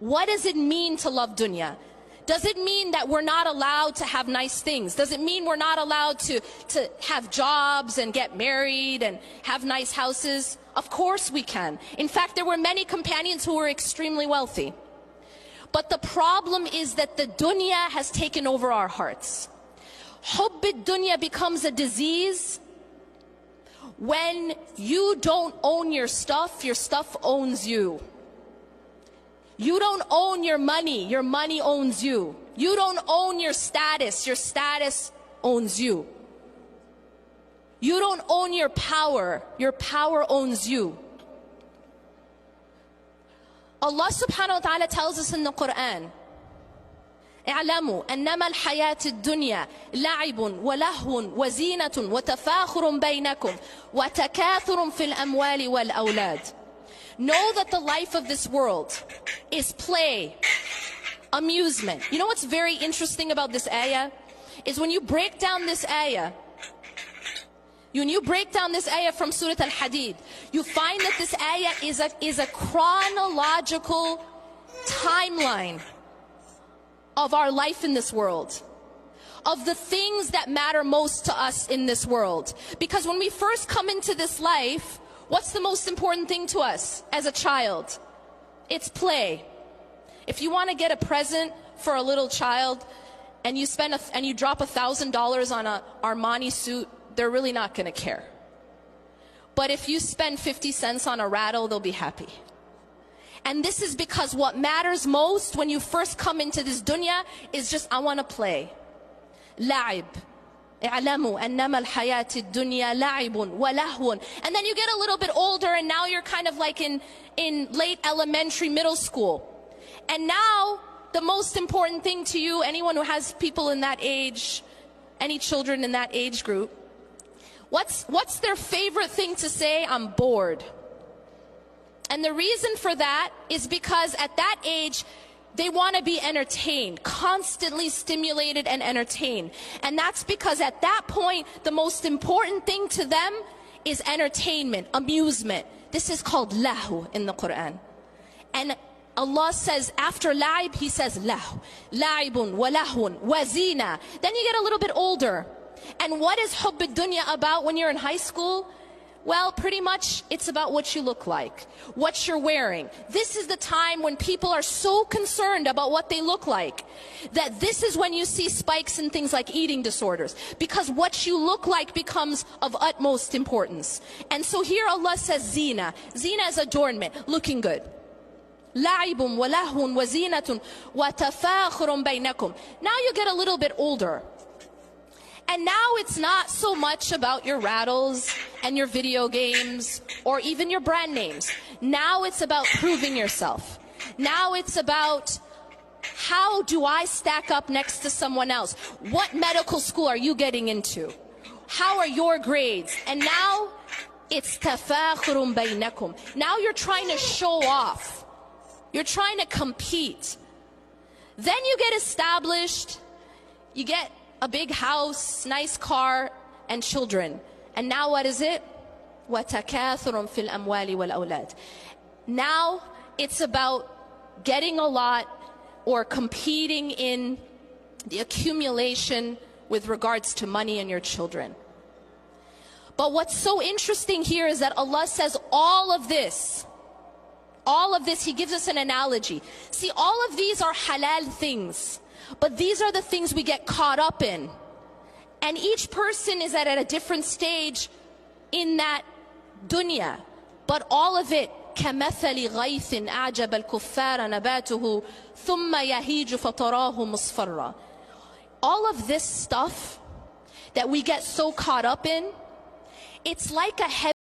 What does it mean to love dunya? Does it mean that we're not allowed to have nice things? Does it mean we're not allowed to have jobs and get married and have nice houses? Of course we can. In fact, there were many companions who were extremely wealthy. But the problem is that the dunya has taken over our hearts. Hubb dunya becomes a disease when you don't own your stuff owns you. You don't own your money owns you. You don't own your status owns you. You don't own your power owns you. Allah subhanahu wa ta'ala tells us in the Quran, اعلموا أنما الحياة الدنيا لعب ولهو وزينة وتفاخر بينكم وتكاثر في الأموال والأولاد. Know that the life of this world is play, amusement. You know what's very interesting about this ayah? Is when you break down this ayah, from Surah Al-Hadid, you find that this ayah is a chronological timeline of our life in this world, of the things that matter most to us in this world. Because when we first come into this life, what's the most important thing to us as a child? It's play. If you want to get a present for a little child and you drop $1,000 on a Armani suit, they're really not going to care. But if you spend 50 cents on a rattle, they'll be happy. And this is because what matters most when you first come into this dunya is just, I want to play. La'ib. اعلموا أنما الحياة الدنيا لعب ولهو. And then you get a little bit older and now you're kind of like in late elementary, middle school. And now the most important thing to you, anyone who has people in that age, any children in that age group, what's their favorite thing to say? I'm bored. And the reason for that is because at that age, they want to be entertained, constantly stimulated and entertained. And that's because at that point, the most important thing to them is entertainment, amusement. This is called lahu in the Quran. And Allah says, after la'ib, He says lahu. La'ibun wa lahun wa zina. Then you get a little bit older. And what is hubb dunya about when you're in high school? Well, pretty much it's about what you look like, what you're wearing. This is the time when people are so concerned about what they look like that this is when you see spikes in things like eating disorders, because what you look like becomes of utmost importance. And so here Allah says zina. Zina is adornment, looking good. لَعِبٌ وَلَهٌ وَزِينَةٌ وَتَفَاخُرٌ بَيْنَكُمْ. Now you get a little bit older. And now it's not so much about your rattles and your video games or even your brand names. Now it's about proving yourself. Now it's about, how do I stack up next to someone else? What medical school are you getting into? How are your grades? And now it's tafakhurun bainakum. Now you're trying to show off. You're trying to compete. Then you get established. You get a big house, nice car, and children. And now what is it? وَتَكَاثُرٌ فِي الْأَمْوَالِ وَالْأَوْلَادِ. Now it's about getting a lot or competing in the accumulation with regards to money and your children. But what's so interesting here is that Allah says all of this, He gives us an analogy. See, all of these are halal things. But these are the things we get caught up in. And each person is at a different stage in that dunya. But all of it, كَمَثَلِ غَيْثٍ أَعْجَبَ الْكُفَّارَ نَبَاتُهُ ثُمَّ يَهِيجُ فَتَرَاهُ مُصْفَرًّا. All of this stuff that we get so caught up in, it's like a heavy